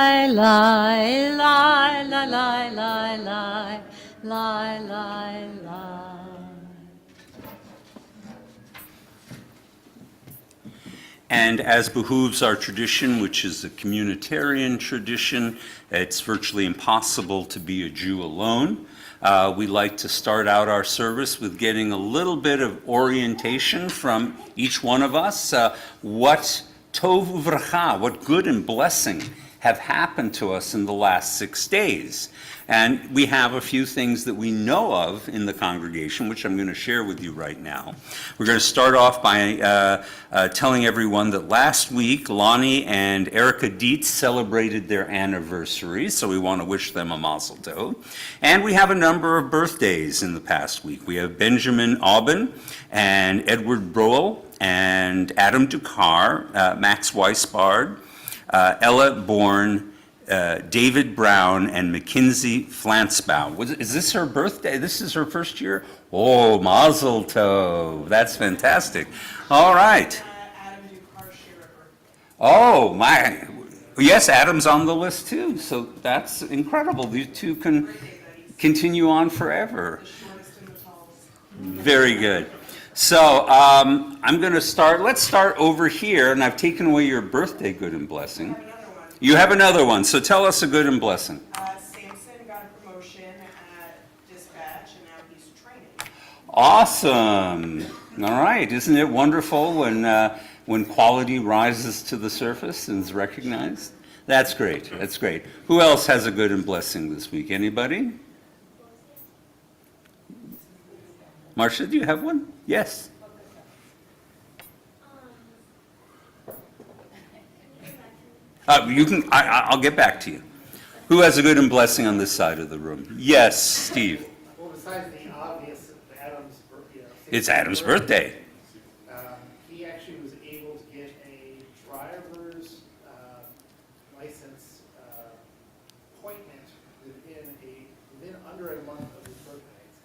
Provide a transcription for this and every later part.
lie, lie, lie, lie, lie, lie, lie, lie, lie, lie. And as behooves our tradition, which is a communitarian tradition, it's virtually impossible to be a Jew alone. We like to start out our service with getting a little bit of orientation from each one of us. What tov uvracha, what good and blessing have happened to us in the last 6 days. And we have a few things that we know of in the congregation, which I'm going to share with you right now. We're going to start off by telling everyone that last week, Lonnie and Erica Dietz celebrated their anniversary, so we want to wish them a mazel tov. And we have a number of birthdays in the past week. We have Benjamin Aubin and Edward Broel and Adam Dukar, Max Weisbard, Ella Bourne, David Brown, and Mackenzie Flansbaugh. Is this her birthday? This is her first year? Oh, mazel tov. That's fantastic. All right. Adam Dukar shared her birthday. Oh, my. Yes, Adam's on the list too. So that's incredible. These two can continue on forever. The shortest and the tallest. Very good. So I'm going to start. Let's start over here. And I've taken away your birthday good and blessing. Another one. You have another one. So tell us a good and blessing. Samson got a promotion at dispatch, and now he's training. Awesome. All right. Isn't it wonderful when quality rises to the surface and is recognized? That's great. That's great. Who else has a good and blessing this week? Anybody? Marcia, do you have one? Yes. You can. I'll get back to you. Who has a good and blessing on this side of the room? Yes, Steve. Well, besides the obvious, Adam's birthday. It's Adam's birthday.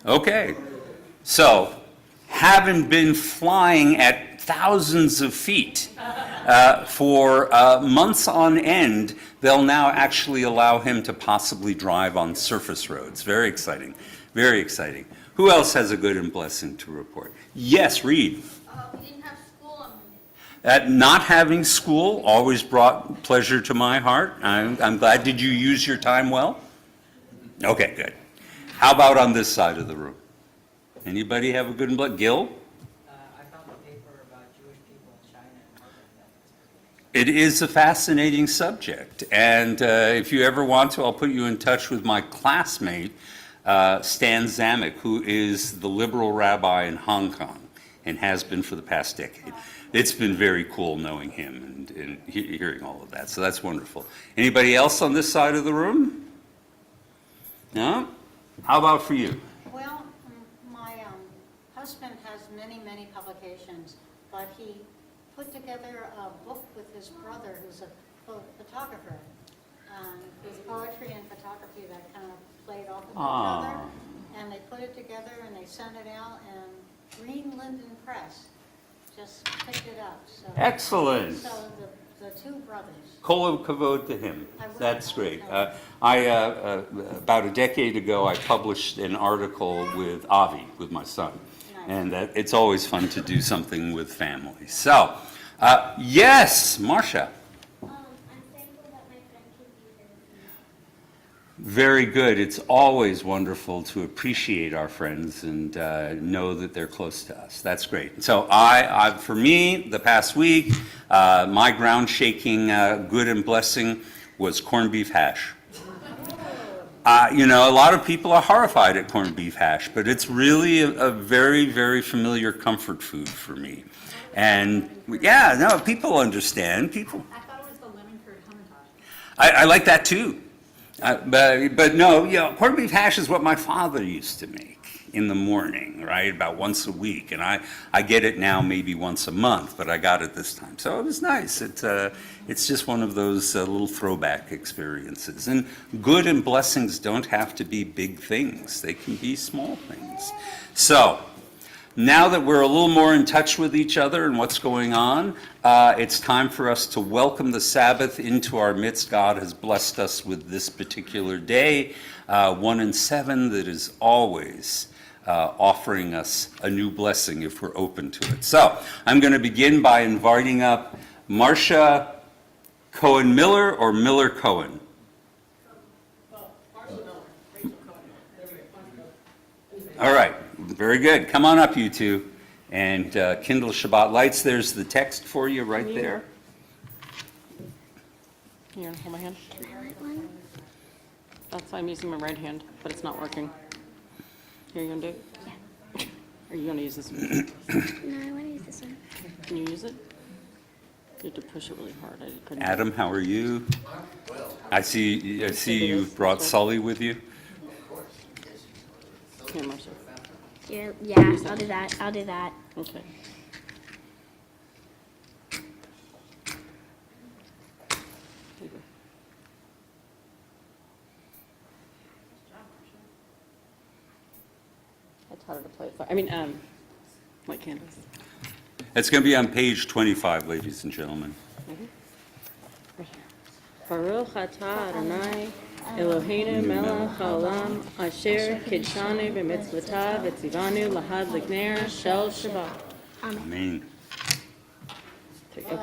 Okay. So, having been flying at thousands of feet for months on end, they'll now actually allow him to possibly drive on surface roads. Very exciting. Very exciting. Who else has a good and blessing to report? Yes, Reed. We didn't have school on Monday. Not having school always brought pleasure to my heart. I'm glad. Did you use your time well? Okay, good. How about on this side of the room? Anybody have a good and blessing? Gil? I found a paper about Jewish people in China and Harvard. It is a fascinating subject, and if you ever want to, I'll put you in touch with my classmate, Stan Zamek, who is the liberal rabbi in Hong Kong and has been for the past decade. It's been very cool knowing him and hearing all of that, so that's wonderful. Anybody else on this side of the room? No? How about for you? Well, my husband has many, many publications, but he put together a book with his brother, who's a photographer, with poetry and photography that kind of played off of each other. And they put it together and they sent it out, and Green Linden Press just picked it up. So, Excellent. So the two brothers. Kol Kavod to him. I will. That's great. About a decade ago, I published an article with Avi, with my son. Nice. And it's always fun to do something with family. So, yes, Marcia. I'm thankful that my friend can be there with me. Very good. It's always wonderful to appreciate our friends and know that they're close to us. That's great. So for me, the past week, my ground-shaking good and blessing was corned beef hash. A lot of people are horrified at corned beef hash, but it's really a very, very familiar comfort food for me. And yeah, no, people understand. People. I thought it was the lemon curd hamantash. I like that too. But no, corned beef hash is what my father used to make in the morning, right? About once a week. And I get it now maybe once a month, but I got it this time. So it was nice. It's just one of those little throwback experiences. And good and blessings don't have to be big things. They can be small things. So now that we're a little more in touch with each other and what's going on, it's time for us to welcome the Sabbath into our midst. God has blessed us with this particular day, 1 and 7, that is always offering us a new blessing if we're open to it. So I'm going to begin by inviting up Marcia Cohen-Miller or Miller-Cohen. All right, very good. Come on up, you two, and kindle Shabbat lights. There's the text for you right there. Here, hold my hand. That's why I'm using my right hand, but it's not working. Here, you gonna do it? Yeah. Are you gonna use this one? No, I want to use this one. Can you use it? You have to push it really hard. I couldn't. Adam, how are you? I see you've brought Sully with you. Here, Marcia. Yeah, I'll do that. I'll do that. Okay. Here you go. I taught her to play it. Like Candace. It's going to be on page 25, ladies and gentlemen. Baruch atah Adonai Eloheinu melech haolam asher kidshanu b'mitzvotav v'tzivanu lahad l'gner shel Shabbat. Amen. Okay.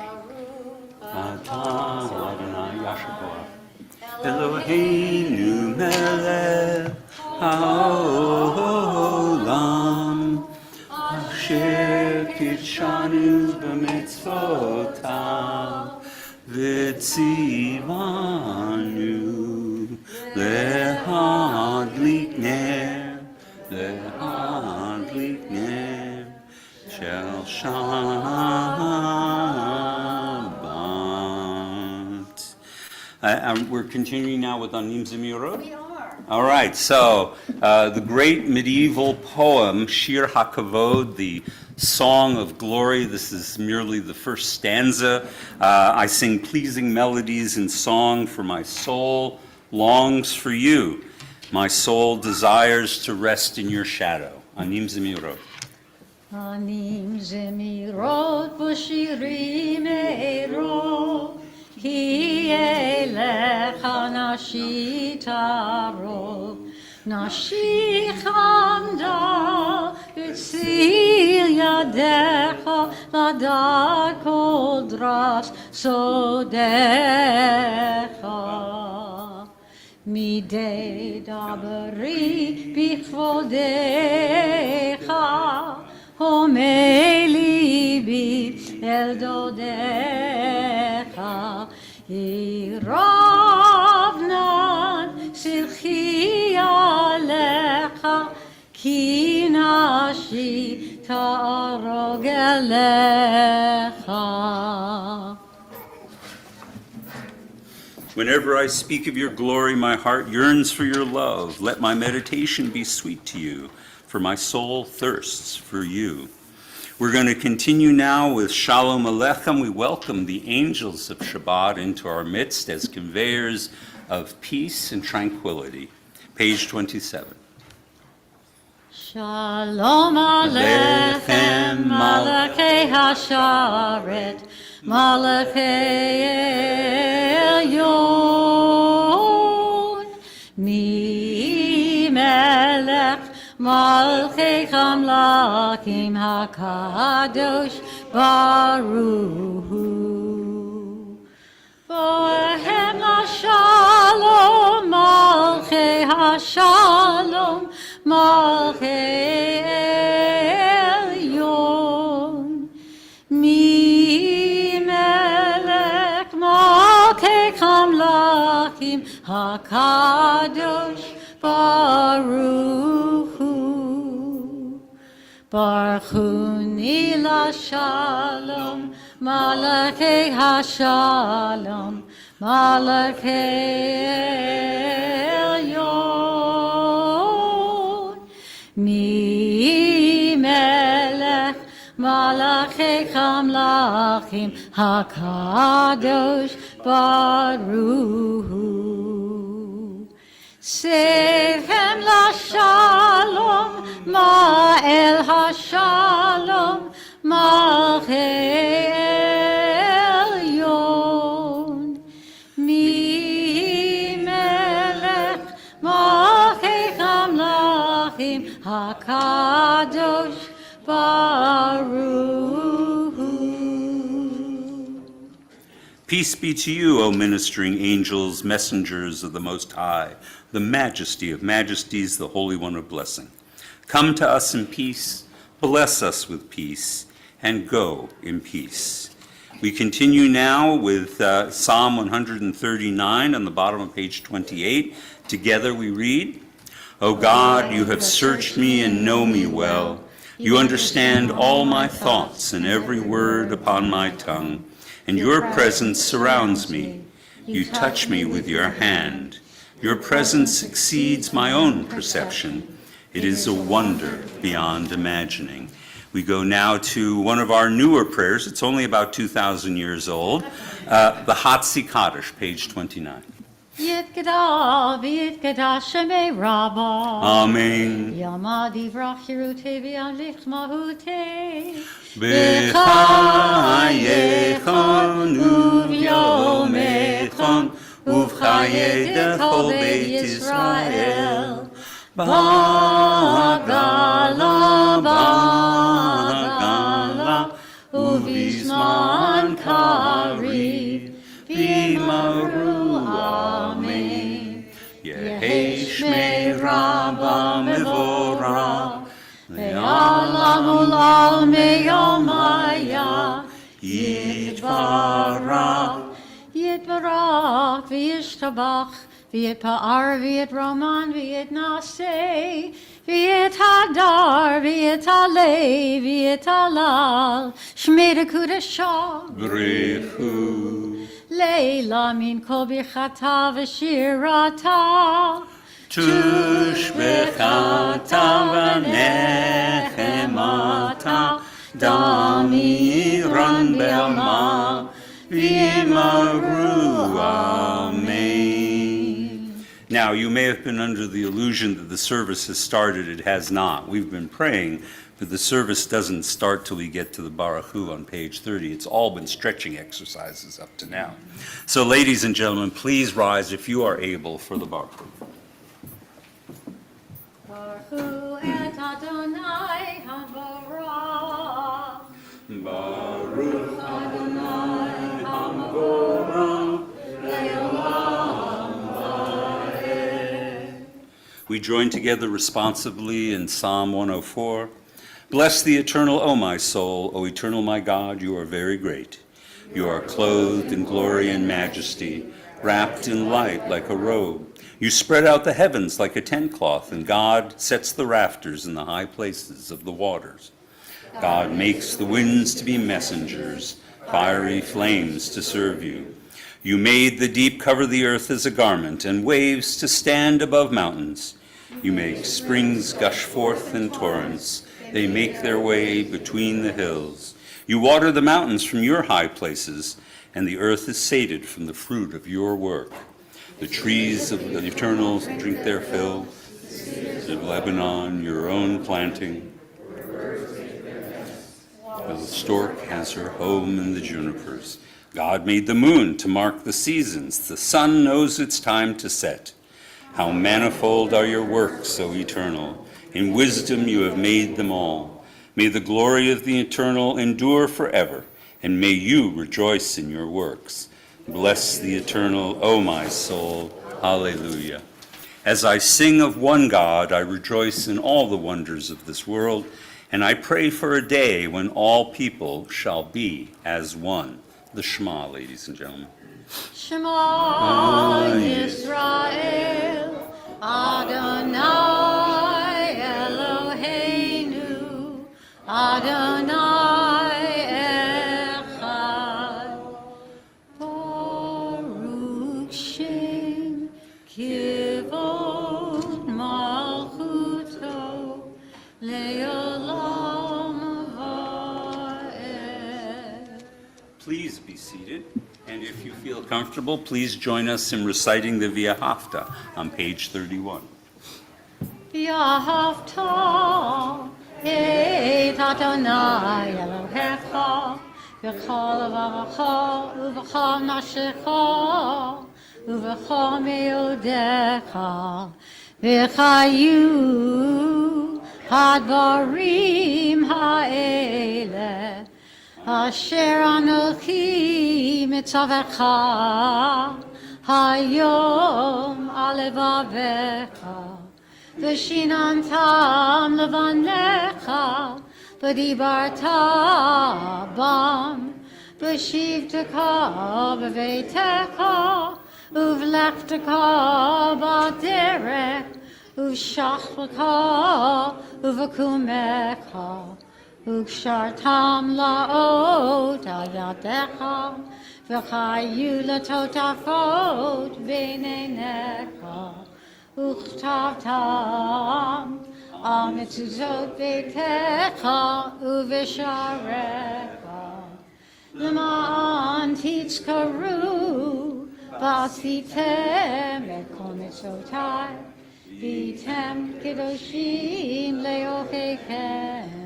Eloheinu melech haolam asher kidshanu b'mitzvotav v'tzivanu lehadlik ner shel Shabbat. We're continuing now with Anim Zemiorot. We are. All right, so the great medieval poem, Shir HaKavod, the Song of Glory. This is merely the first stanza. I sing pleasing melodies in song, for my soul longs for you. My soul desires to rest in your shadow. Anim Zemirot. Anim zemirot b'shirim e'erot, ki elecha nashit arov. נשיך עמדה בציר ידך לדעת כל דרש סודך. מדי דברי בכבודך, הומי ליבי אל דודך. ירב נא צלחי עליך, כי נשי תערוג אליך. Whenever I speak of your glory, my heart yearns for your love. Let my meditation be sweet to you, for my soul thirsts for you. We're going to continue now with Shalom Aleichem. We welcome the angels of Shabbat into our midst as conveyors of peace and tranquility. Page 27. Shalom Aleichem, Malachei Hasharet, Malachei Elyon, Mi Melech, Malchei Chamlakim HaKadosh Baruch Hu. Bohem LaShalom, Malchei HaShalom, Malchei Elyon, Mi Melech Malchei Chamlakim HaKadosh Baruch Hu. Baruch Hu Nila Shalom, Malachei HaShalom, Malachei Elyon, Mi Melech Malachei Chamlachim HaKadosh Baruch Hu. Sechem LaShalom, Ma'el HaShalom, Malchei Elyon, Mi Melech Malchei Chamlachim HaKadosh Baruch Hu. Peace be to you, O ministering angels, messengers of the Most High, the majesty of majesties, the Holy One of blessing. Come to us in peace, bless us with peace, and go in peace. We continue now with Psalm 139 on the bottom of page 28. Together we read, O God, you have searched me and know me well. You understand all my thoughts and every word upon my tongue, and your presence surrounds me. You touch me with your hand. Your presence exceeds my own perception. It is a wonder beyond imagining. We go now to one of our newer prayers. It's only about 2,000 years old. The Hatzi Kaddish, page 29. Yitgadah v'yitgadah Shemei Rabbah. Amen. Yamad yivrach Yerutei v'yamlich mahutei. B'chayechon u'vyomechon u'v'chayei kol Beit Yisrael. Bagala, bagala, u'vizman kariv, v'maru, amen. Yehi shmei Rabbah mevorach, ve'alam ulal meyomaya, yitbarach. Yitbarach v'yishtabach, v'yitpa'ar v'yitroman v'yitnaseh, v'yithadar v'yithaleh v'yithalal, shmei dekudashah. Brechu. Leila min kol bichata v'shirata. Tush bechata v'nechemata, damiran be'alma, v'yimaru, amen. Now, you may have been under the illusion that the service has started. It has not. We've been praying, but the service doesn't start till we get to the Baruch Hu on page 30. It's all been stretching exercises up to now. So, ladies and gentlemen, please rise if you are able for the Baruch Hu. Baruch Hu et Adonai HaBorah. Baruch Adonai HaBorah. Le'olam va'ed. We join together responsibly in Psalm 104. Bless the eternal, O my soul, O eternal my God, you are very great. You are clothed in glory and majesty, wrapped in light like a robe. You spread out the heavens like a tent cloth, and God sets the rafters in the high places of the waters. God makes the winds to be messengers, fiery flames to serve you. You made the deep cover the earth as a garment, and waves to stand above mountains. You make springs gush forth in torrents. They make their way between the hills. You water the mountains from your high places, and the earth is sated from the fruit of your work. The trees of the eternal drink their fill. The Lebanon, your own planting. The stork has her home in the junipers. God made the moon to mark the seasons. The sun knows its time to set. How manifold are your works, O eternal. In wisdom you have made them all. May the glory of the eternal endure forever, and may you rejoice in your works. Bless the eternal, O my soul. Hallelujah. As I sing of one God, I rejoice in all the wonders of this world, and I pray for a day when all people shall be as one. The Shema, ladies and gentlemen. Shema Yisrael, Adonai Eloheinu, Adonai Echad. Baruch Shem Kivod Malchuto Le'olam va'ed. Please be seated, and if you feel comfortable, please join us in reciting the Via Hafta on page 31. V'ahavta et Adonai Elohecha v'chol levavecha uv'chol nafshecha uv'chol meodecha v'chayu hadvarim ha'eleh Asher Anochi mitzavecha hayom alevavecha v'shinantam levanecha v'dibarta bam v'shivteka b'veitecha uv'lechteka b'derech uv'shachlecha uv'kumecha Ukshartam laot al yadecha, v'chayu latotafot b'neinecha, uchtavtam al mitzuzot beitecha uv'sharecha, l'ma'an titzkaru, v'asitem et kol mitzotai, v'item kedoshim le'ochechem.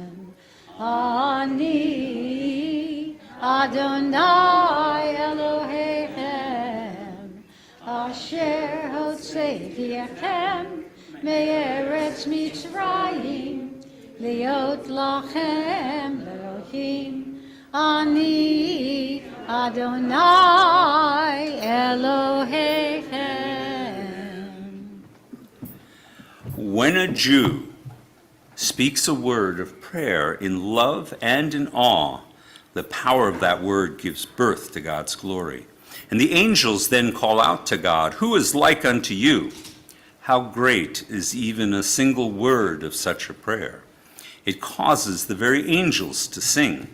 Ani Adonai Elohechem Asher Hotzeiti Echem Me'eretz Mitzrayim Liot Lachem Elohim Ani Adonai Elohechem. When a Jew speaks a word of prayer in love and in awe, the power of that word gives birth to God's glory. And the angels then call out to God, "Who is like unto you?" How great is even a single word of such a prayer. It causes the very angels to sing.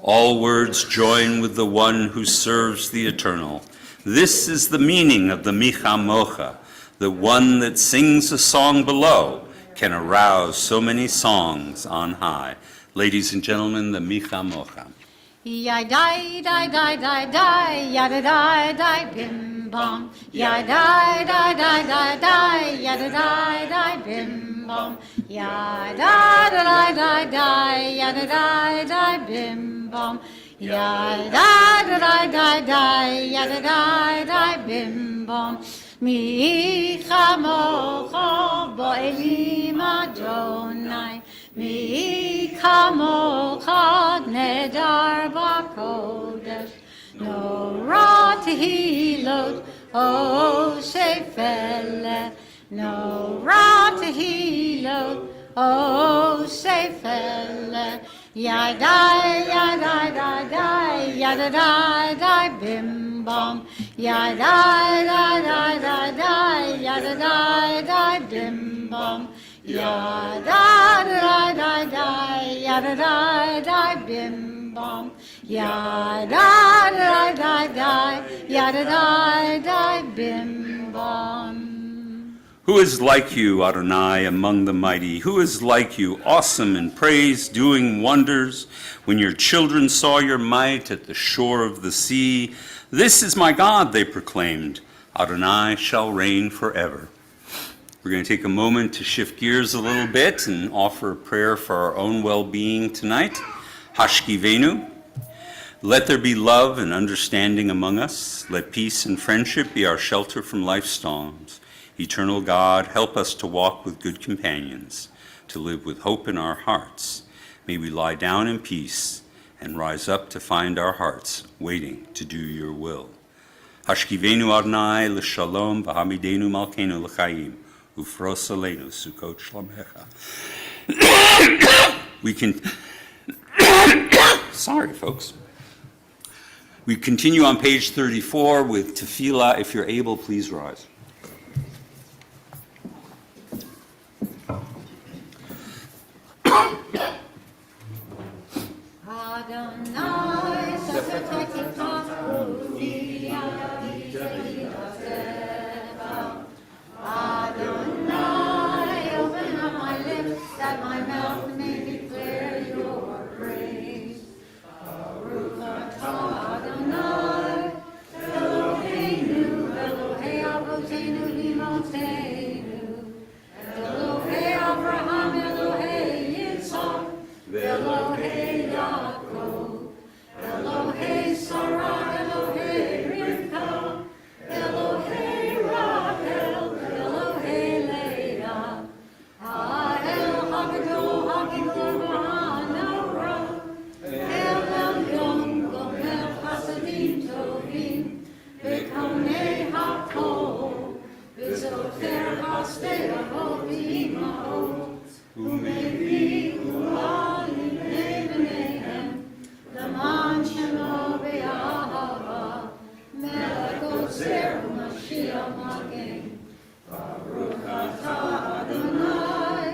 All words join with the one who serves the eternal. This is the meaning of the Micha Mocha, the one that sings a song below can arouse so many songs on high. Ladies and gentlemen, the Micha Mocha. Yai dai dai dai dai dai, yada dai dai bim bom. Ya die die die die die. Ya die die bim bom. Ya die die die die. Ya die die bim bom. Ya die die die die. Ya die die bim bom. Mi chamocha bo'elim Adonai. Mi chamocha nedar b'kodesh. No ra tehilot o sefele. No ra tehilot o sefele. Yadai, yadai, yadai, yadai, yadai, bim bom. Yadai, yadai, yadai, yadai, yadai, bim bom. Yadai, yadai, yadai, yadai, bim bom. Yadai, yadai, yadai, yadai, bim bom. Who is like you, Adonai, among the mighty? Who is like you, awesome in praise, doing wonders? When your children saw your might at the shore of the sea, this is my God, they proclaimed. Adonai shall reign forever. We're going to take a moment to shift gears a little bit and offer a prayer for our own well-being tonight. Hashkivenu. Let there be love and understanding among us. Let peace and friendship be our shelter from life's storms. Eternal God, help us to walk with good companions, to live with hope in our hearts. May we lie down in peace and rise up to find our hearts waiting to do your will. Hashkivenu Adonai l'shalom v'hamidenu malkeinu l'chaim ufros aleinu sukkot shlomecha. We can... Sorry, folks. We continue on page 34 with tefillah. If you're able, please rise. Adonai, Sefetati Tafuri, Adonai, open up my lips that my mouth may declare your praise. Baruch atah Adonai, Eloheinu, Elohei Avotenu Limotenu, Elohei Abraham, Elohei Yitzhak, Elohei Yaakov, Elohei Sarah, Elohei Rivka, Elohei Rachel, Elohei Leah, Ha'el Hagadol Hagidol V'Hanara, El Elyon Gomel Chasadim Tovim, V'Konei HaKol, V'Zocher Hastei Avot V'Imahot, U'Mevi U'Alim B'Nehem, L'man Shemo B'Ahava, Melech Ozer U'Mashiach Magen, Baruch atah Adonai,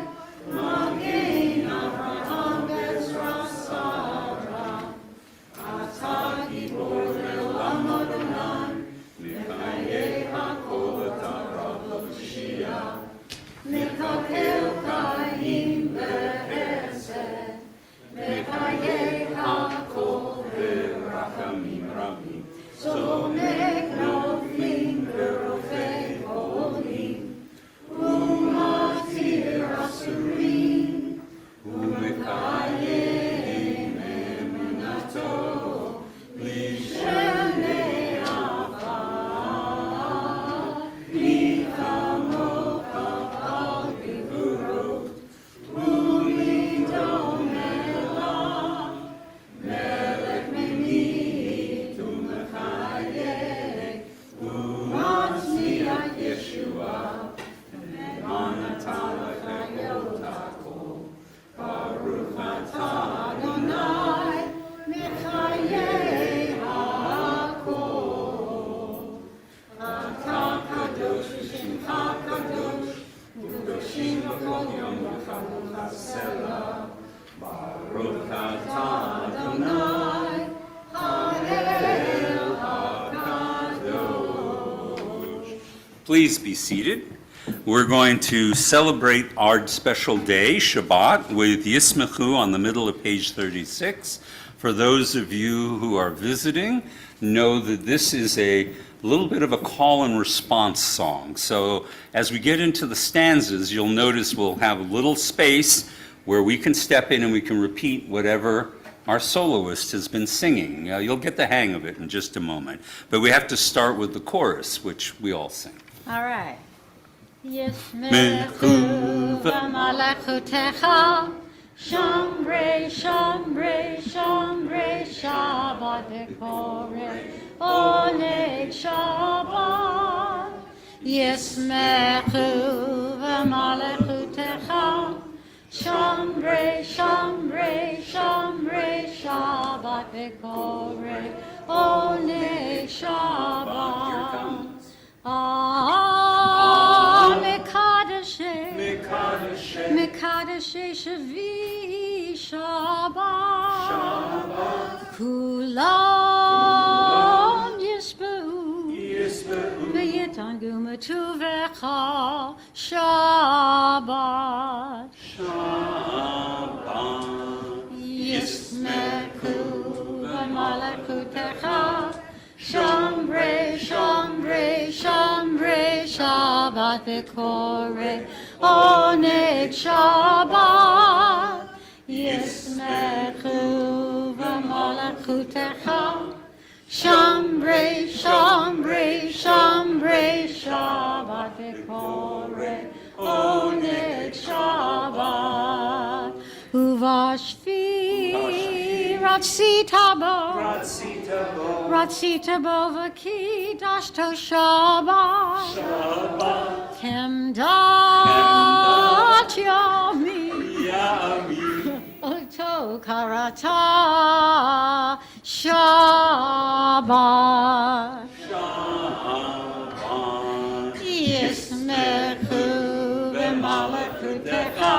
Magen Avraham Bezras Sarah, Atah Gibor Le'olam Adonai, Mechayeh HaKol Etarav L'Mashiach, Mekakel Chaim B'Chesed, Mechayeh HaKol B'Rachamim Rabim, Somech Noflim V'Rofei Holim, U'Matir Asurim, U'Mekayem Emunato, L'Shenei Ava, L'Chamocha Al Gevurot, U'Lidom Elah, Melech Memit U'Mechayeh, U'Matzliach Yeshua, U'Manatan L'Chayot HaKol, Baruch atah Adonai, Mechayeh HaKol. Atah Kadosh V'Shimcha Kadosh, U'Kadoshim B'Kol Yom V'Chavot HaSelah, Baruch atah Adonai, Ha'el HaKadosh. Please be seated. We're going to celebrate our special day, Shabbat, with Yismechu on the middle of page 36, For those of you who are visiting, know that this is a little bit of a call and response song. So as we get into the stanzas, you'll notice we'll have a little space where we can step in and we can repeat whatever our soloist has been singing. You'll get the hang of it in just a moment. But we have to start with the chorus, which we all sing. All right. Yismechu v'malachutecha Shamrei, Shamrei, Shamrei, Shabbat v'koreh, Oneg Shabbat. Yismechu v'malachutecha, Shamrei, Shamrei, Shamrei, Shabbat v'koreh, Oneg Shabbat. Mekadeshe Shavi Shabbat Kulam Yisbeu V'yitangu Metuvecha Shabbat Yismechu V'malachutecha Shamrei, Shamrei, Shamrei, Shabbat v'koreh, Oneg Shabbat. Yismechu v'malachutecha, Shamrei, Shamrei, Shamrei, Shabbat v'koreh, Oneg Shabbat. Uvashvi Ratzitabo v'kidashto Shabbat Kemdat Yami Oto Karata Shabbat Yismechu v'malachutecha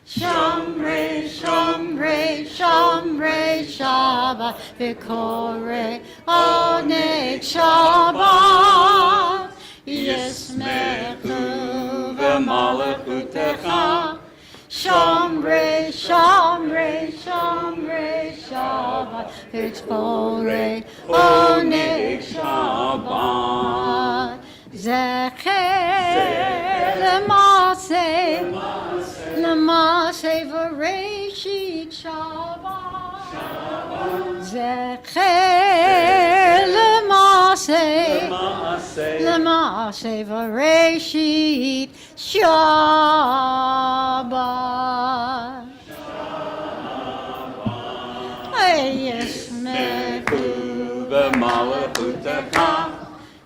Shamrei, Shamrei, Shamrei, Shabbat v'koreh, Oneg Shabbat. Yismechu v'malachutecha, Shamrei, Shamrei, Shamrei, Shabbat v'koreh, Oneg Shabbat. Zecher L'maseh v'reishit Shabbat Zecher L'maseh v'reishit Shabbat Yismechu v'malachutecha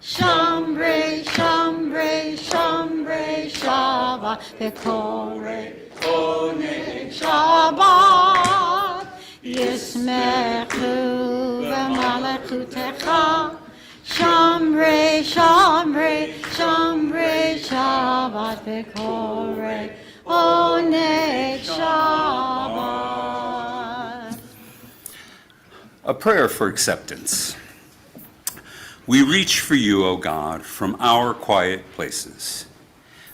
Shamrei, Shamrei, Shamrei, Shabbat v'koreh, Oneg Shabbat. Yismechu v'malachutecha, Shamrei, Shamrei, Shamrei, Shabbat v'koreh, Oneg Shabbat. A prayer for acceptance. We reach for you, O God, from our quiet places.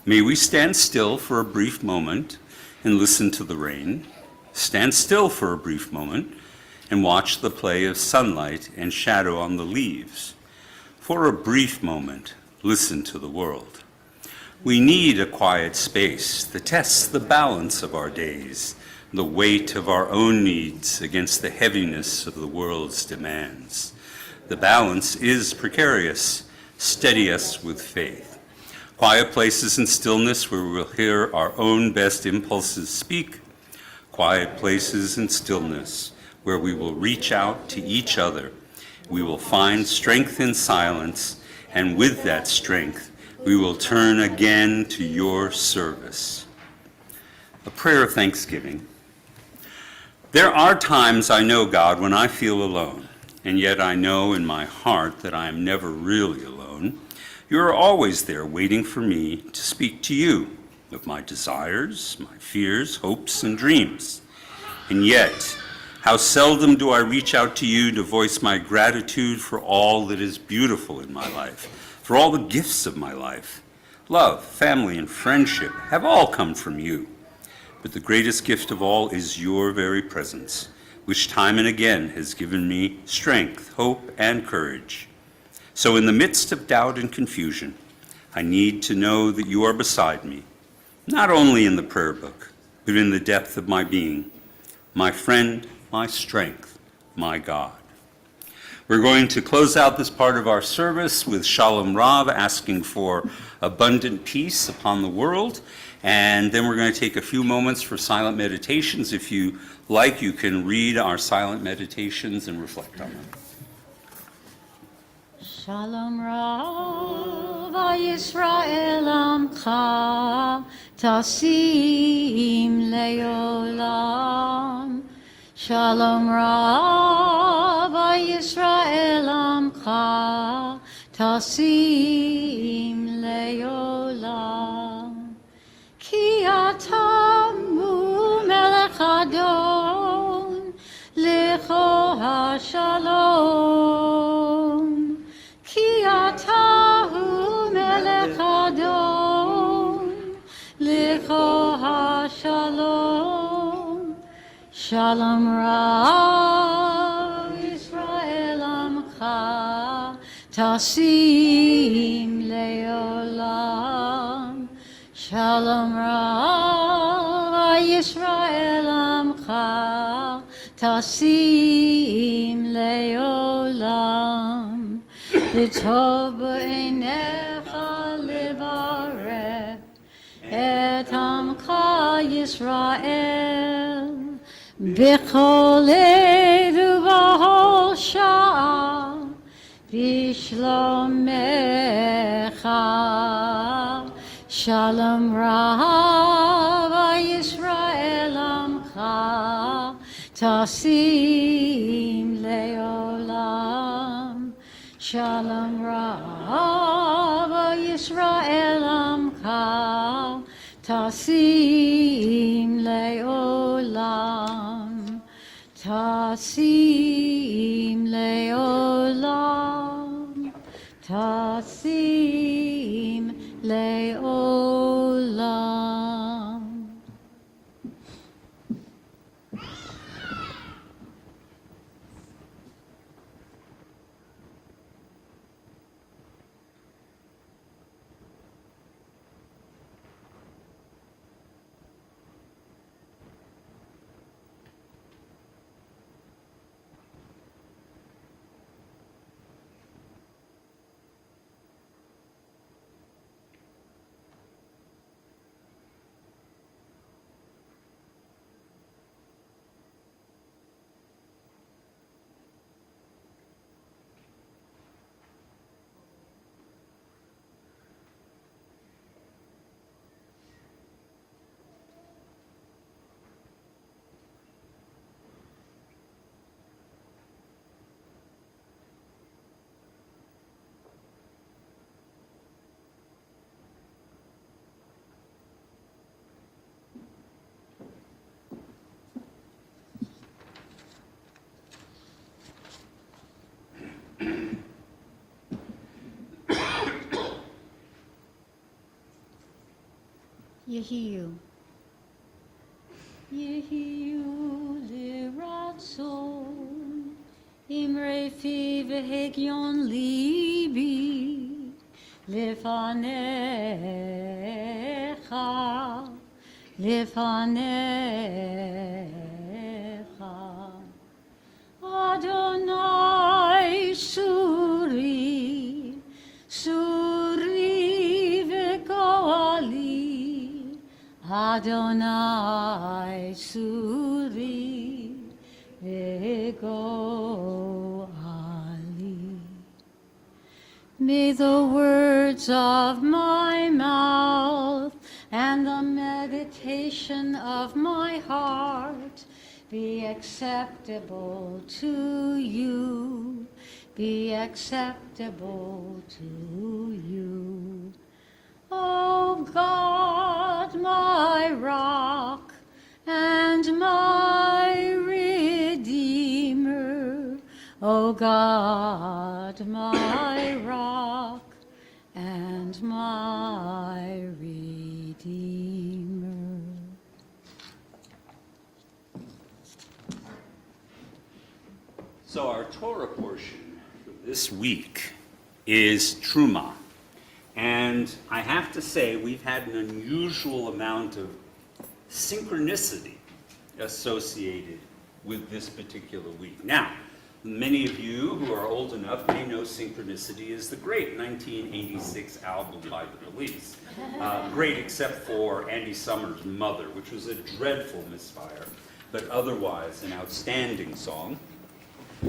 May we stand still for a brief moment and listen to the rain. Stand still for a brief moment and watch the play of sunlight and shadow on the leaves. For a brief moment, listen to the world. We need a quiet space that tests the balance of our days, the weight of our own needs against the heaviness of the world's demands. The balance is precarious. Steady us with faith. Quiet places and stillness where we will hear our own best impulses speak. Quiet places and stillness where we will reach out to each other. We will find strength in silence, and with that strength, we will turn again to your service. A prayer of thanksgiving. There are times, I know, God, when I feel alone. And yet I know in my heart that I am never really alone. You are always there waiting for me to speak to you of my desires, my fears, hopes, and dreams. And yet, how seldom do I reach out to you to voice my gratitude for all that is beautiful in my life, for all the gifts of my life. Love, family, and friendship have all come from you. But the greatest gift of all is your very presence. which time and again has given me strength, hope, and courage. So in the midst of doubt and confusion, I need to know that you are beside me, not only in the prayer book, but in the depth of my being, my friend, my strength, my God. We're going to close out this part of our service with Shalom Rav asking for abundant peace upon the world. And then we're going to take a few moments for silent meditations. If you like, you can read our silent meditations and reflect on them. Shalom Rav Yisrael Amcha Tasim Leolam. Shalom Rav Yisrael Amcha Tasim Leolam. Ki atamu melech adon lecho hashalom. Ki atahu melech adon lecho hashalom. Shalom Rav Yisrael Amcha Tasim Leolam. Shalom Rav Yisrael Amcha Tasim Leolam. L'tov b'einecha levarech et Amcha Yisrael b'chol ed ub'chol sha'ah b'shlomecha. Shalom Rav Yisrael Amcha Tasim Leolam. Shalom Rav Yisrael Amcha Tasim Leolam. Tasim Leolam. Tasim Leolam. Yehiyu. Yehiyu liratzon imre fi v'hegyon libi lefanecha lefanecha. Adonai suri suri v'goali. Adonai suri v'goali. May the words of my mouth and the meditation of my heart be acceptable to you, be acceptable to you. O God, my rock and my redeemer, O God, my rock and my redeemer. So our Torah portion for this week is Truma. And I have to say, we've had an unusual amount of synchronicity associated with this particular week. Now, many of you who are old enough may know Synchronicity is the great 1986 album by the Police. Great except for Andy Summers' Mother, which was a dreadful misfire, but otherwise an outstanding song.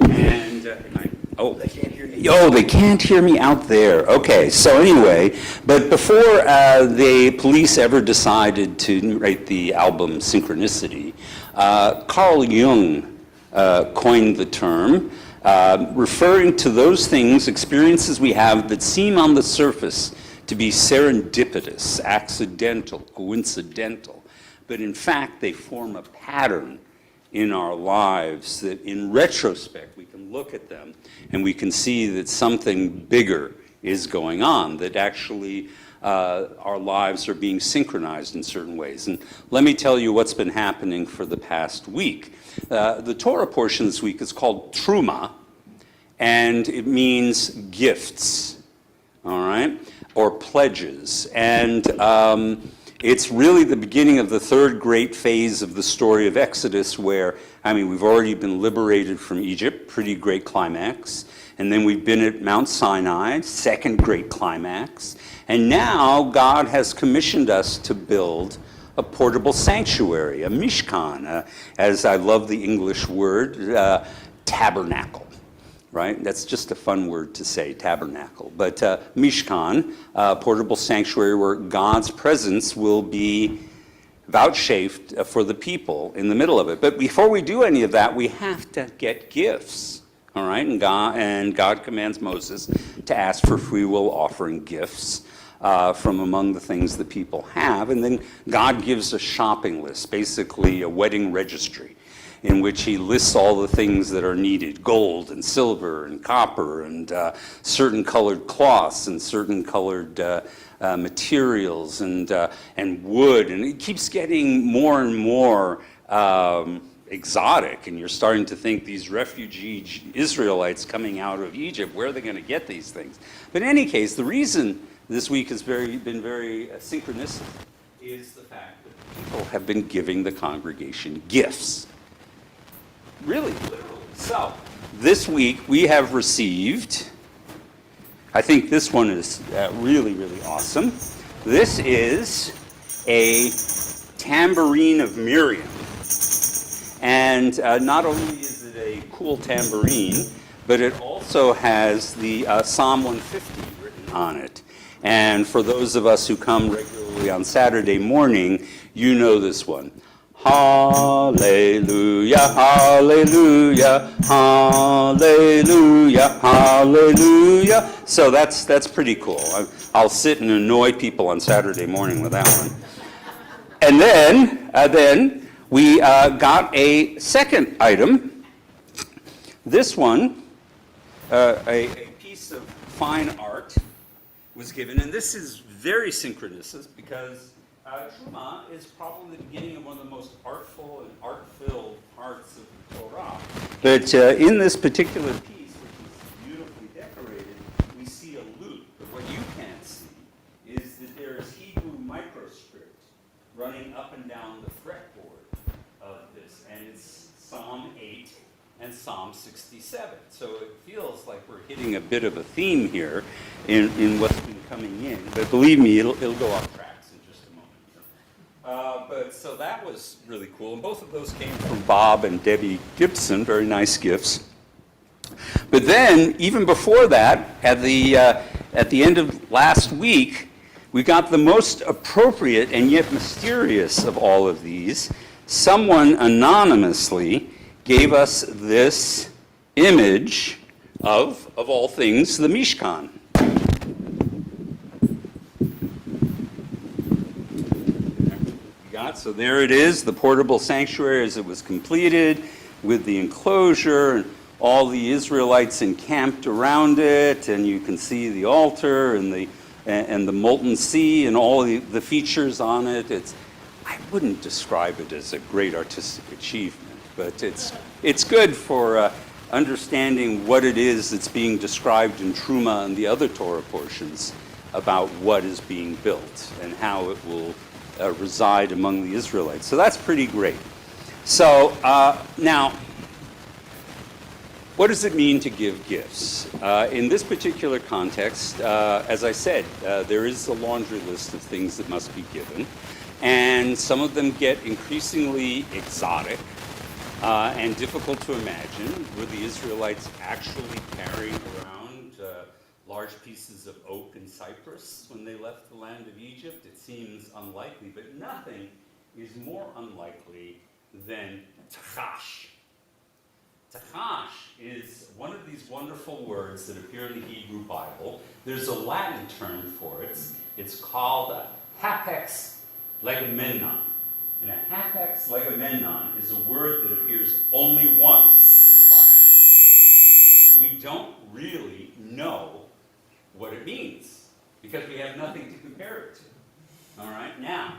And they can't hear you. Oh, they can't hear me out there. Okay, so anyway, but before the Police ever decided to write the album Synchronicity, Carl Jung coined the term, referring to those things, experiences we have that seem on the surface to be serendipitous, accidental, coincidental, but in fact they form a pattern in our lives that in retrospect we can look at them and we can see that something bigger is going on, that actually our lives are being synchronized in certain ways. And let me tell you what's been happening for the past week. The Torah portion this week is called Truma, and it means gifts, all right, or pledges. And it's really the beginning of the third great phase of the story of Exodus where, we've already been liberated from Egypt, pretty great climax. And then we've been at Mount Sinai, second great climax. And now God has commissioned us to build a portable sanctuary, a mishkan, as I love the English word, tabernacle. Right? That's just a fun word to say, tabernacle. But mishkan, portable sanctuary where God's presence will be vouchsafed for the people in the middle of it. But before we do any of that, we have to get gifts. All right? And God commands Moses to ask for free will offering gifts from among the things that people have. And then God gives a shopping list, basically a wedding registry, in which he lists all the things that are needed, gold and silver and copper and certain colored cloths and certain colored materials and wood. And it keeps getting more and more exotic, and you're starting to think these refugee Israelites coming out of Egypt, where are they going to get these things? But in any case, the reason this week has been very synchronistic is the fact that people have been giving the congregation gifts. Really, literally. So, this week we have received, I think this one is really, really awesome. This is a tambourine of Miriam. And not only is it a cool tambourine, but it also has the Psalm 150 written on it. And for those of us who come regularly on Saturday morning, you know this one. Hallelujah, hallelujah, hallelujah, hallelujah. So that's pretty cool. I'll sit and annoy people on Saturday morning with that one. And then we got a second item. This one, a piece of fine art was given, and this is very synchronistic because Truma is probably the beginning of one of the most artful and art-filled parts of the Torah. But in this particular piece, which is beautifully decorated, we see a lute. But what you can't see is that there is Hebrew microscript running up and down the fretboard of this, and it's Psalm 8 and Psalm 67. So it feels like we're hitting a bit of a theme here in what's been coming in. But believe me, it'll go off track. But so that was really cool, and both of those came from Bob and Debbie Gibson, very nice gifts. But then, even before that, at the end of last week, we got the most appropriate and yet mysterious of all of these. Someone anonymously gave us this image of all things, the Mishkan. So there it is, the portable sanctuary as it was completed with the enclosure and all the Israelites encamped around it, and you can see the altar and the molten sea and all the features on it. I wouldn't describe it as a great artistic achievement, but it's good for understanding what it is that's being described in Truma and the other Torah portions about what is being built and how it will reside among the Israelites. So that's pretty great. So now, what does it mean to give gifts? In this particular context, as I said, there is a laundry list of things that must be given, and some of them get increasingly exotic and difficult to imagine. Were the Israelites actually carrying around large pieces of oak and cypress when they left the land of Egypt? It seems unlikely, but nothing is more unlikely than tachash. Tachash is one of these wonderful words that appear in the Hebrew Bible. There's a Latin term for it. It's called a hapex legomenon. And a hapex legomenon is a word that appears only once in the Bible. We don't really know what it means because we have nothing to compare it to. All right? Now,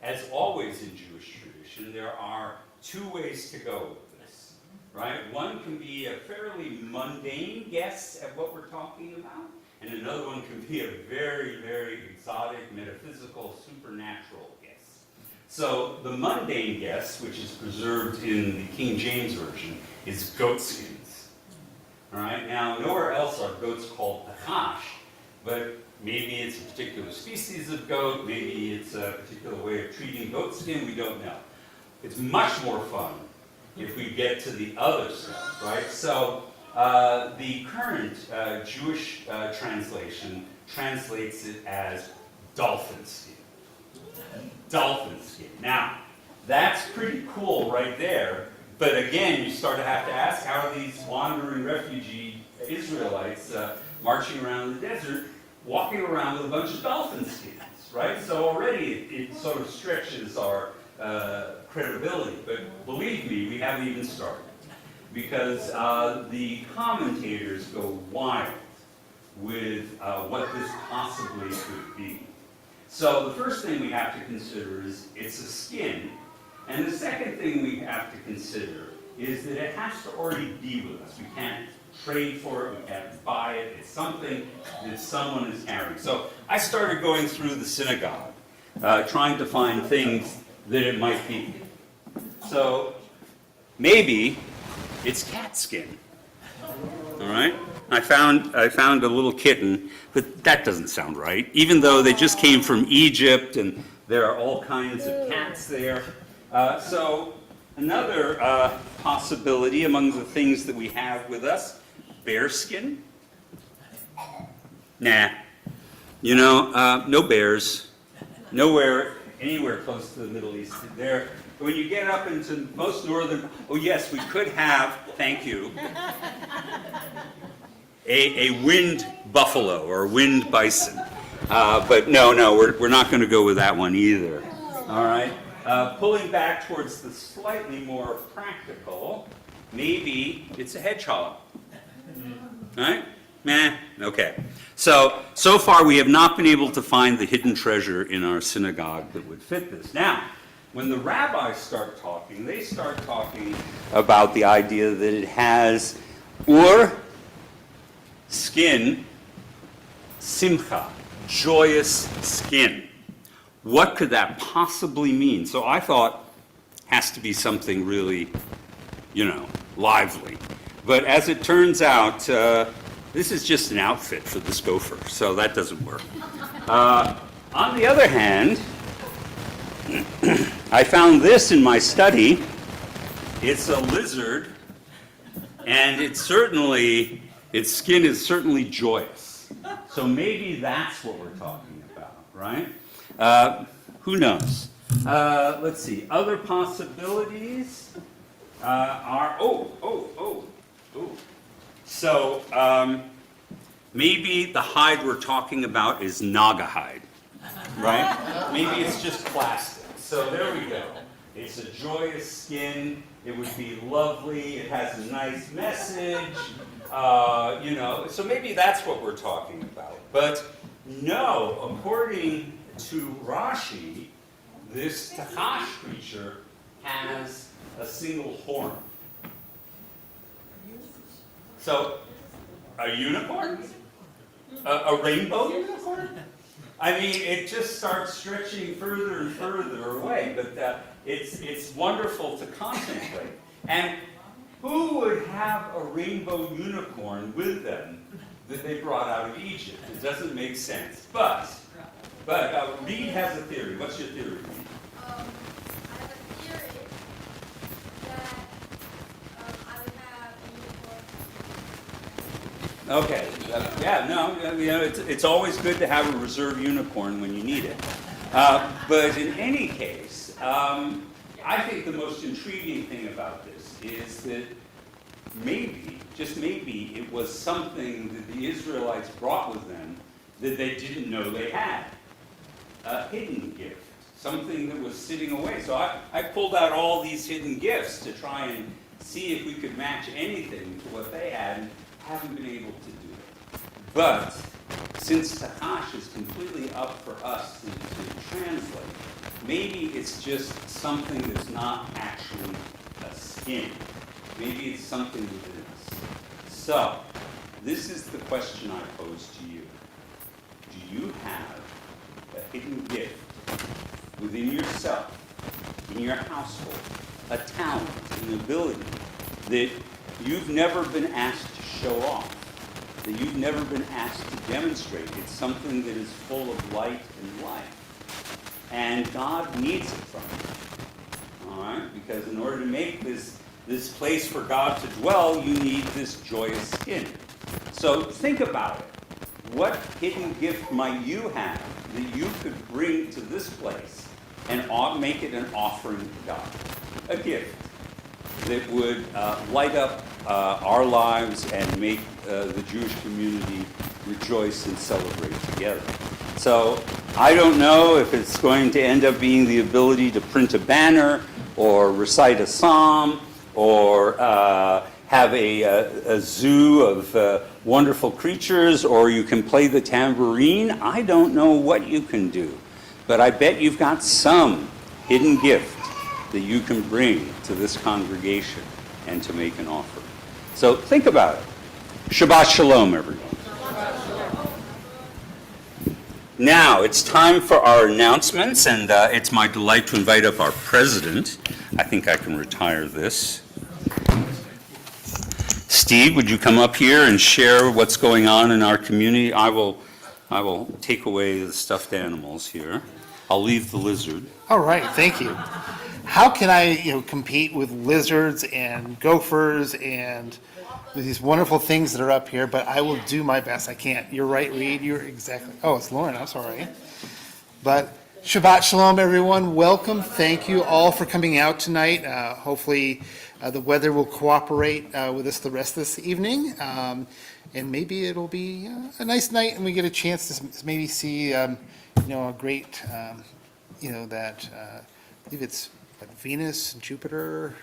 as always in Jewish tradition, there are two ways to go with this, right? One can be a fairly mundane guess at what we're talking about, and another one can be a very, very exotic, metaphysical, supernatural guess. So the mundane guess, which is preserved in the King James Version, is goat skins. All right? Now, nowhere else are goats called tachash, but maybe it's a particular species of goat, maybe it's a particular way of treating goat skin, we don't know. It's much more fun if we get to the other stuff, right? So the current Jewish translation translates it as dolphin skin. Dolphin skin. Now, that's pretty cool right there, but again, you start to have to ask, how are these wandering refugee Israelites marching around the desert, walking around with a bunch of dolphin skins, right? So already it sort of stretches our credibility, but believe me, we haven't even started, because the commentators go wild with what this possibly could be. So the first thing we have to consider is it's a skin, and the second thing we have to consider is that it has to already be with us. We can't trade for it, we can't buy it, it's something that someone is carrying. So I started going through the synagogue, trying to find things that it might be. So maybe it's cat skin. All right? I found a little kitten, but that doesn't sound right. Even though they just came from Egypt and there are all kinds of cats there. So another possibility among the things that we have with us, bear skin. Nah. You know, no bears. Nowhere, anywhere close to the Middle East. There, when you get up into most northern, oh yes, we could have, thank you, a winged buffalo or winged bison. But no, we're not going to go with that one either. All right. Pulling back towards the slightly more practical, maybe it's a hedgehog. Right? Meh. Okay. So far we have not been able to find the hidden treasure in our synagogue that would fit this. Now, when the rabbis start talking, they start talking about the idea that it has skin, simcha, joyous skin. What could that possibly mean? So I thought, has to be something really, lively. But as it turns out, this is just an outfit for this gopher, so that doesn't work. On the other hand, I found this in my study. It's a lizard, and its skin is certainly joyous. So maybe that's what we're talking about, right? Who knows? Let's see. Other possibilities are, So maybe the hide we're talking about is naga hide, right? Maybe it's just plastic. So there we go. It's a joyous skin. It would be lovely. It has a nice message. So maybe that's what we're talking about. But no, according to Rashi, this tachash creature has a single horn. So, a unicorn? A rainbow unicorn? I mean, it just starts stretching further and further away, but it's wonderful to contemplate. And who would have a rainbow unicorn with them that they brought out of Egypt? It doesn't make sense. But Reed has a theory. What's your theory, Reed? I have a theory that I would have a unicorn. Okay. Yeah, no, it's always good to have a reserve unicorn when you need it. But in any case, I think the most intriguing thing about this is that maybe, just maybe, it was something that the Israelites brought with them that they didn't know they had. A hidden gift, something that was sitting away. So I pulled out all these hidden gifts to try and see if we could match anything to what they had, and haven't been able to do it. But since Takash is completely up for us to translate, maybe it's just something that's not actually a skin. Maybe it's something within us. So, this is the question I pose to you. Do you have a hidden gift within yourself, in your household, a talent, an ability that you've never been asked to show off, that you've never been asked to demonstrate? It's something that is full of light and life. And God needs it from you. All right? Because in order to make this place for God to dwell, you need this joyous skin. So think about it. What hidden gift might you have that you could bring to this place and make it an offering to God? A gift that would light up our lives and make the Jewish community rejoice and celebrate together. So I don't know if it's going to end up being the ability to print a banner or recite a psalm or have a zoo of wonderful creatures, or you can play the tambourine. I don't know what you can do, but I bet you've got some hidden gift that you can bring to this congregation and to make an offering. So think about it. Shabbat Shalom, everyone. Now, it's time for our announcements, and it's my delight to invite up our president. I think I can retire this. Steve, would you come up here and share what's going on in our community? I will take away the stuffed animals here. I'll leave the lizard. All right, thank you. How can I, compete with lizards and gophers and these wonderful things that are up here? But I will do my best. I can't. You're right, Reed. You're exactly. Oh, it's Lauren. I'm sorry. But Shabbat Shalom, everyone. Welcome. Thank you all for coming out tonight. Hopefully, the weather will cooperate with us the rest of this evening, and maybe it'll be a nice night, and we get a chance to maybe see, a great, that I believe it's Venus and Jupiter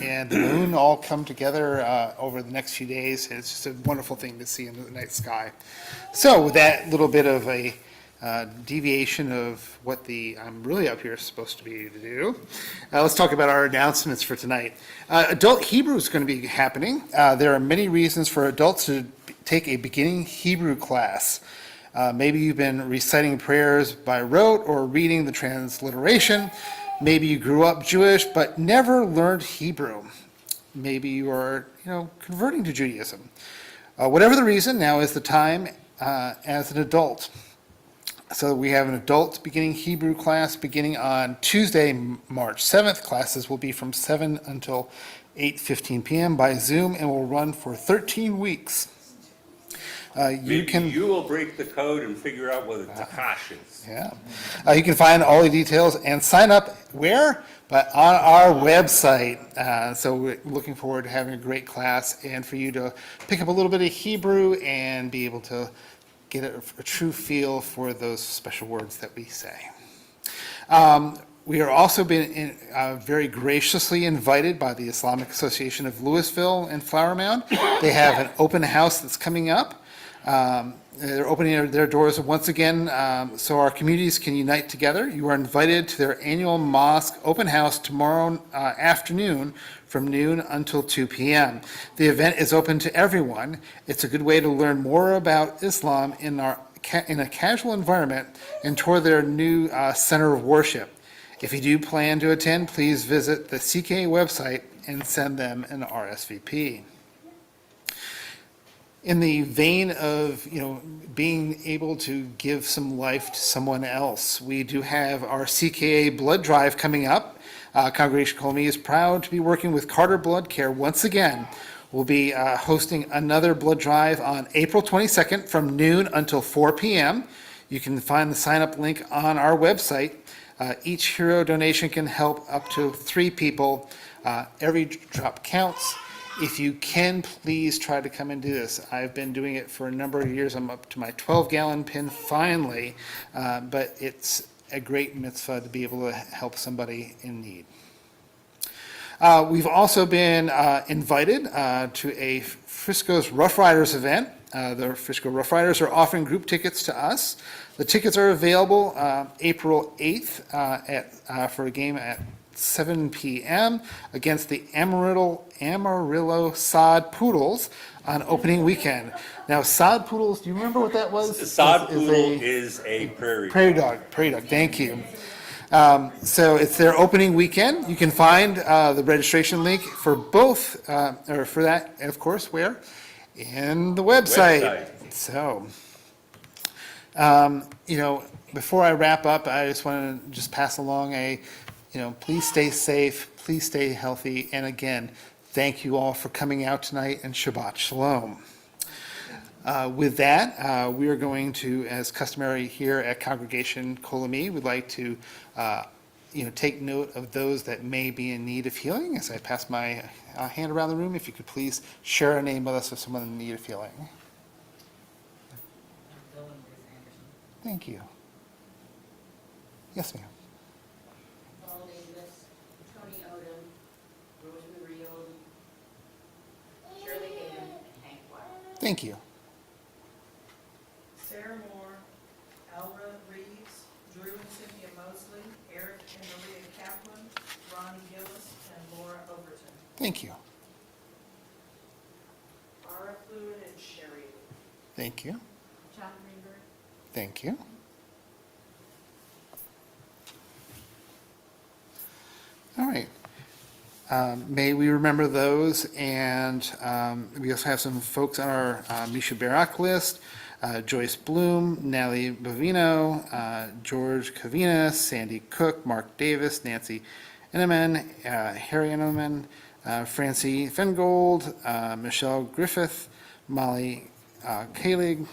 and the moon all come together over the next few days. It's just a wonderful thing to see in the night sky. So with that little bit of a deviation of what I'm really up here supposed to be to do, let's talk about our announcements for tonight. Adult Hebrew is going to be happening. There are many reasons for adults to take a beginning Hebrew class. Maybe you've been reciting prayers by rote or reading the transliteration. Maybe you grew up Jewish but never learned Hebrew. Maybe you are, converting to Judaism. Whatever the reason, now is the time as an adult. So we have an adult beginning Hebrew class beginning on Tuesday, March 7th. Classes will be from 7 until 8:15 p.m. by Zoom and will run for 13 weeks. You will break the code and figure out what a Takash is. Yeah. You can find all the details and sign up where? But on our website. So we're looking forward to having a great class and for you to pick up a little bit of Hebrew and be able to get a true feel for those special words that we say. We are also been very graciously invited by the Islamic Association of Louisville and Flower Mound. They have an open house that's coming up. They're opening their doors once again so our communities can unite together. You are invited to their annual mosque open house tomorrow afternoon from noon until 2 p.m. The event is open to everyone. It's a good way to learn more about Islam in a casual environment and tour their new center of worship. If you do plan to attend, please visit the CK website and send them an RSVP. In the vein of, being able to give some life to someone else, we do have our CKA blood drive coming up. Congregation Kol Ami is proud to be working with Carter Blood Care once again. We'll be hosting another blood drive on April 22nd from noon until 4 p.m. You can find the sign-up link on our website. Each hero donation can help up to 3 people. Every drop counts. If you can, please try to come and do this. I've been doing it for a number of years. I'm up to my 12-gallon pin finally, but it's a great mitzvah to be able to help somebody in need. We've also been invited to a Frisco's Rough Riders event. The Frisco Rough Riders are offering group tickets to us. The tickets are available April 8th for a game at 7 p.m. against the Amarillo Sod Poodles on opening weekend. Now, Sod Poodles, do you remember what that was? Sod Poodle is a prairie. Prairie dog, thank you. So it's their opening weekend. You can find the registration link for both, or for that, of course, where? In the website. So, before I wrap up, I just want to just pass along please stay safe, please stay healthy, and again, thank you all for coming out tonight, and Shabbat Shalom. With that, we are going to, as customary here at Congregation Kol Ami, we'd like to, take note of those that may be in need of healing. As I pass my hand around the room, if you could please share a name with us of someone in need of healing. Thank you. Yes, ma'am. Paul Davis, Tony Odom, Rosemary Old, Shirley Gayton, and Hank Wild. Thank you. Sarah Moore, Alra Reeves, Drew and Cynthia Mosley, Eric and Maria Kaplan, Ronnie Gillis, and Laura Overton. Thank you. Laura Fluid and Sherry. Thank you. John Greenberg. Thank you. All right. May we remember those, and we also have some folks on our Misha Barak list. Joyce Bloom, Natalie Bovino, George Cavina, Sandy Cook, Mark Davis, Nancy Enneman, Harry Enneman, Francie Fengold, Michelle Griffith, Molly Kalig,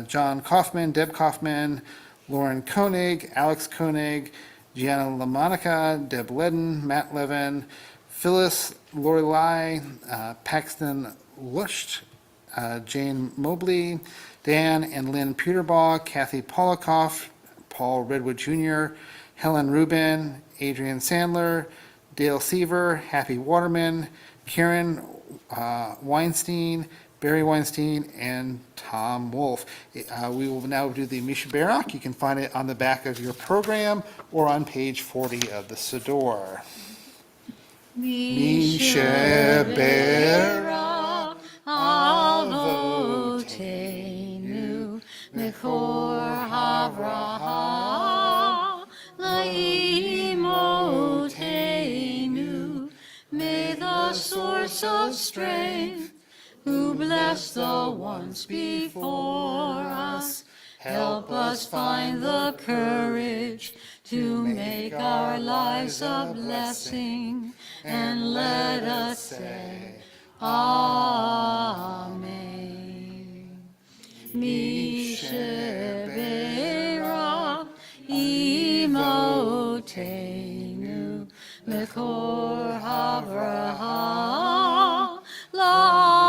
John Kaufman, Deb Kaufman, Lauren Koenig, Alex Koenig, Gianna LaMonica, Deb Ledden, Matt Levin, Phyllis Lorelei, Paxton Lusht, Jane Mobley, Dan and Lynn Peterbaugh, Kathy Polikoff, Paul Redwood Jr., Helen Rubin, Adrian Sandler, Dale Seaver, Happy Waterman, Karen Weinstein, Barry Weinstein, and Tom Wolf. We will now do the Misha Barak. You can find it on the back of your program or on page 40 of the Siddur. Misha Barak Avotenu Mechor Havraha Laimotenu. May the source of strength, who blessed the ones before us, help us find the courage to make our lives a blessing, and let us say, Amen. Mishabera imotenu mekor havraha lavotenu.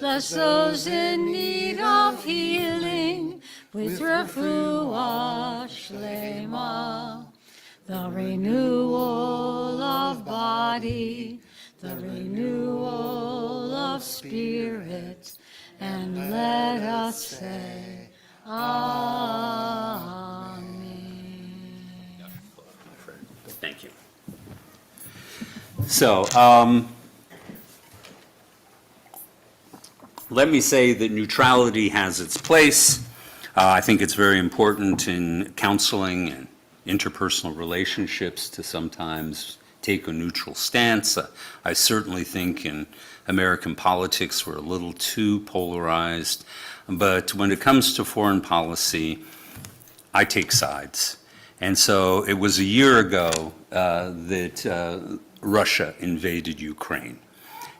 Bless those in need of healing with refuah shlema, the renewal of body, the renewal of spirit, and let us say, Amen. Thank you. So, let me say that neutrality has its place. I think it's very important in counseling and interpersonal relationships to sometimes take a neutral stance. I certainly think in American politics we're a little too polarized, but when it comes to foreign policy, I take sides. And so it was a year ago that Russia invaded Ukraine.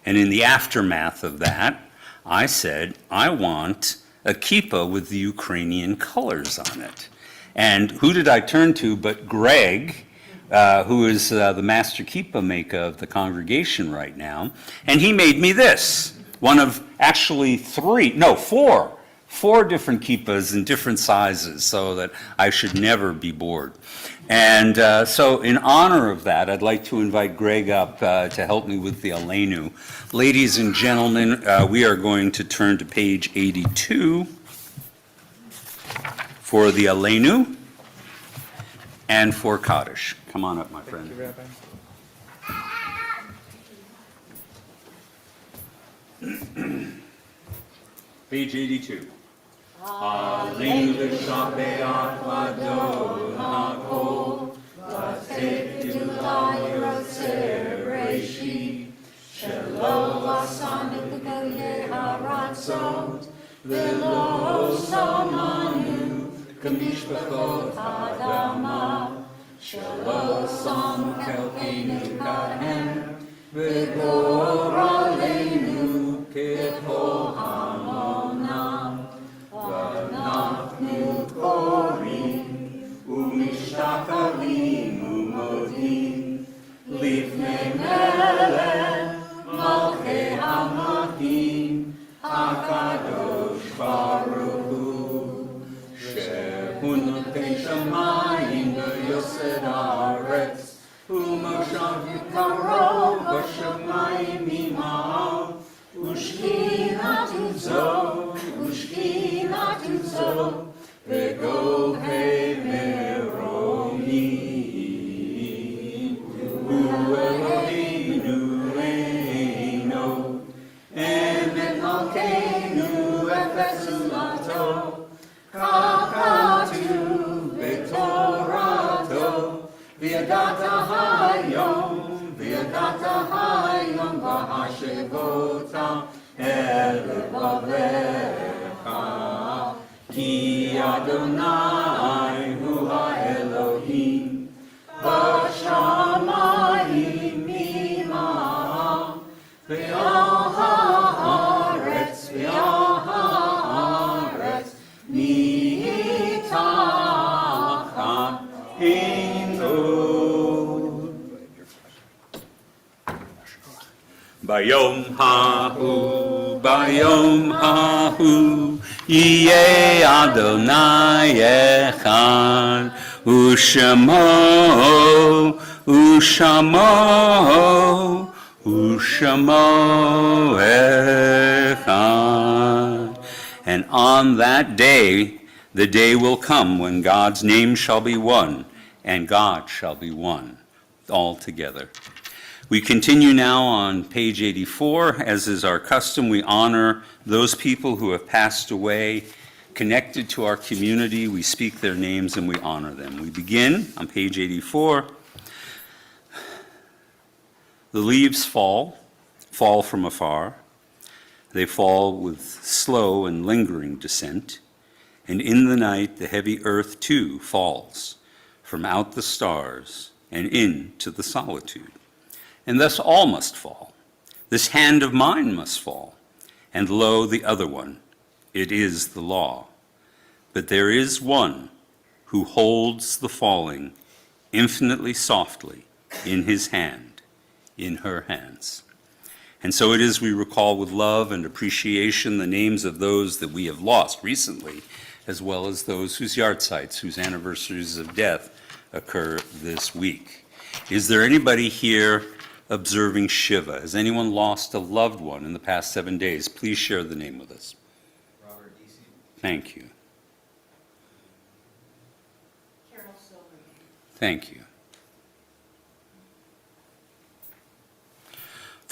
And in the aftermath of that, I said, I want a kippah with the Ukrainian colors on it. And who did I turn to but Greg, who is the master kippah maker of the congregation right now. And he made me this, one of actually four different kippahs in different sizes so that I should never be bored. And so in honor of that, I'd like to invite Greg up to help me with the Aleinu. Ladies and gentlemen, we are going to turn to page 82 for the Aleinu and for Kaddish. Come on up, my friend. Page 82. Aleinu v'shabeach v'adon ha'kol v'ateh g'dulai rotzeh reishit shelo asanu b'goyei haratzot v'lo samanu k'mishpachot ha'adama shelo samu kelkeinu kahem v'gor aleinu k'chol hamonam ואנחנו קוראים ומשתחווים ומודים לפני מלך מלכי המלכים הקדוש ברוך הוא שהוא נותן שמיים ויוסד הארץ ומושב יקרו בשמיים ממעל ושכינתו זו וגובהי מרומים הוא אלוהינו אינו אמת מלכנו אפס זולתו כך כתוב בתורתו וידעת היום בהשבותה אל לבבך כי אדוני הוא האלוהים בשמיים ממעל ועל הארץ מתחת אין עוד. ביום ההוא יהיה אדוני אחד ושמו אחד. And on that day, the day will come when God's name shall be one, and God shall be one, all together. We continue now on page 84. As is our custom, we honor those people who have passed away, connected to our community. We speak their names and we honor them. We begin on page 84. The leaves fall from afar. They fall with slow and lingering descent. And in the night, the heavy earth too falls from out the stars and into the solitude. And thus all must fall. This hand of mine must fall. And lo, the other one, it is the law. But there is one who holds the falling infinitely softly in his hand, in her hands. And so it is we recall with love and appreciation the names of those that we have lost recently, as well as those whose yahrzeits, whose anniversaries of death occur this week. Is there anybody here observing Shiva? Has anyone lost a loved one in the past 7 days? Please share the name with us. Robert D.C. Thank you. Carol Silverman. Thank you.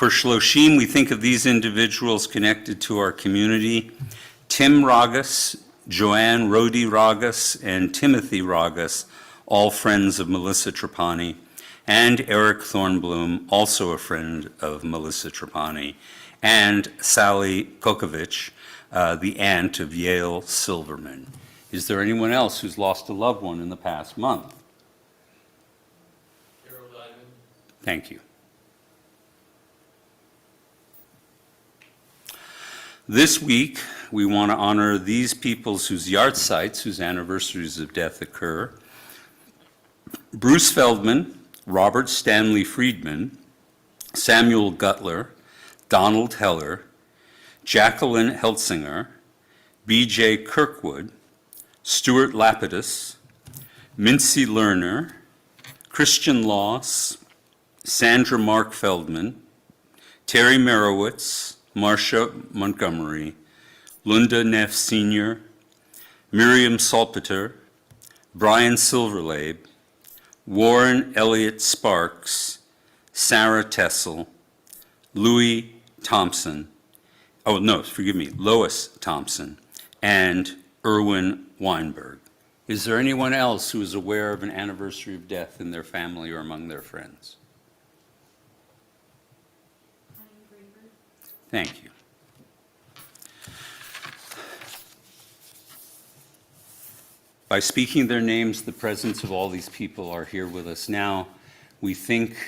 For Shloshim, we think of these individuals connected to our community: Tim Ragas, Joanne Rodi Ragas, and Timothy Ragas, all friends of Melissa Trapani, and Eric Thornblum, also a friend of Melissa Trapani, and Sally Kokovich, the aunt of Yale Silverman. Is there anyone else who's lost a loved one in the past month? Thank you. This week, we want to honor these peoples whose yahrzeits, whose anniversaries of death occur: Bruce Feldman, Robert Stanley Friedman, Samuel Gutler, Donald Heller, Jacqueline Heltzinger, B.J. Kirkwood, Stuart Lapidus, Mincy Lerner, Christian Loss, Sandra Mark Feldman, Terry Merowitz, Marcia Montgomery, Lunda Neff Sr., Miriam Salpeter, Brian Silverlabe, Warren Elliott Sparks, Sarah Tessel, Louis Thompson, Lois Thompson, and Erwin Weinberg. Is there anyone else who is aware of an anniversary of death in their family or among their friends? Thank you. By speaking their names, the presence of all these people are here with us now. We think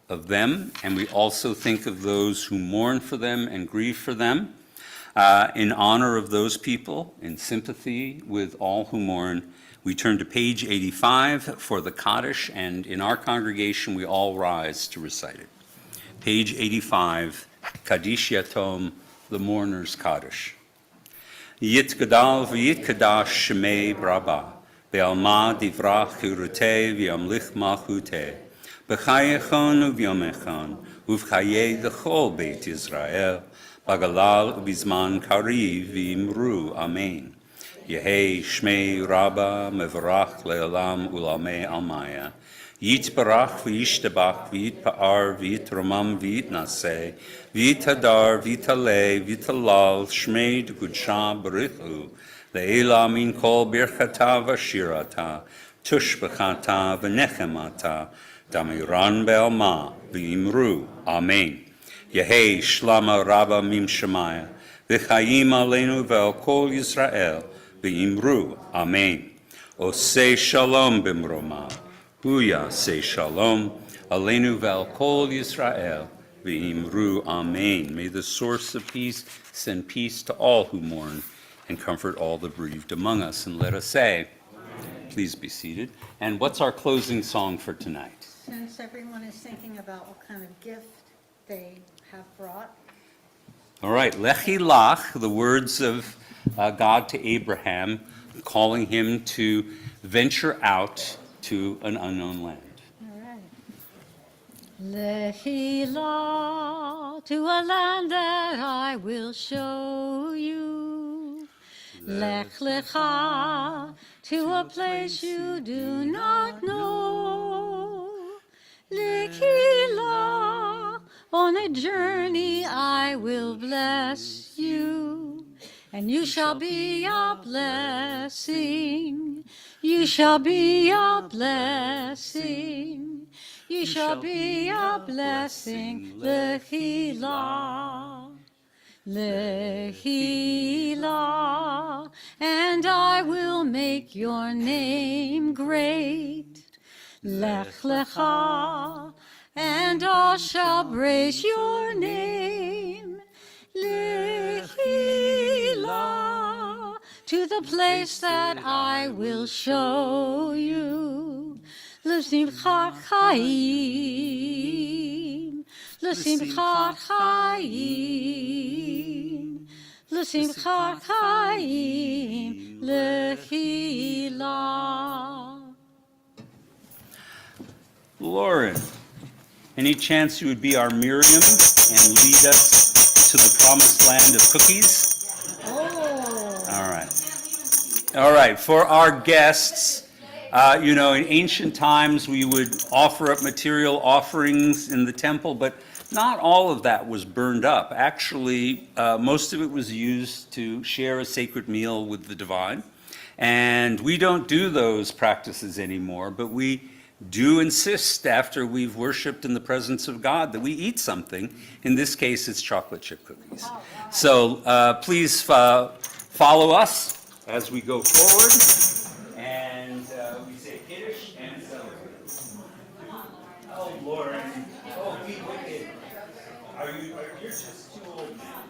of them, and we also think of those who mourn for them and grieve for them. In honor of those people, in sympathy with all who mourn, we turn to page 85 for the Kaddish, and in our congregation, we all rise to recite it. Page 85, Kaddish Yatom, the Mourner's Kaddish. Yitgadal v'yitkadash shemei braba, be'alma divrach chirutei v'yamlich malchutei, b'chayechon u'v'yomechon, u'v'chayei d'chol Beit Yisrael, bagalal u'bizman kariv v'imru, amen. Yehei shmei rabba mevarach le'olam u'lamei almaya, Yitbarach v'yishtabach v'yitpa'ar v'yitromam v'yitnaseh v'yitadar v'yitaleh v'yitalal shmei d'kudsha b'richu le'ela min kol birchata v'shirata tushbechata v'nechemata damiran be'alma v'yimru. Amen. Yehei shlama rabba mim shemaya v'chayim aleinu ve'al kol Yisrael v'yimru. Amen. Osei shalom b'mromav. Huya say shalom, aleinu val kol Yisrael, v'imru, amen. May the source of peace send peace to all who mourn and comfort all the bereaved among us. And let us say, please be seated. And what's our closing song for tonight? Since everyone is thinking about what kind of gift they have brought, All right, Lechi Lach, the words of God to Abraham, calling him to venture out to an unknown land. all right. Lehi la, to a land that I will show you. Lech lecha, to a place you do not know. Lehi la, on a journey I will bless you. And you shall be a blessing. You shall be a blessing. You shall be a blessing. Lehi la. Lehi la. And I will make your name great. Lech lecha. And all shall praise your name. Lehi la, to the place that I will show you. L'simchat chaim, l'simchat chaim, l'simchat chaim, lehi la. Lauren, any chance you would be our Miriam and lead us to the promised land of cookies? All right. For our guests, in ancient times we would offer up material offerings in the temple, but not all of that was burned up. Actually, most of it was used to share a sacred meal with the divine. And we don't do those practices anymore, but we do insist after we've worshiped in the presence of God that we eat something. In this case, it's chocolate chip cookies. So please follow us as we go forward. And we say Kiddush and celebrate. Oh, Lauren. Oh, we wicked. You're just too old now.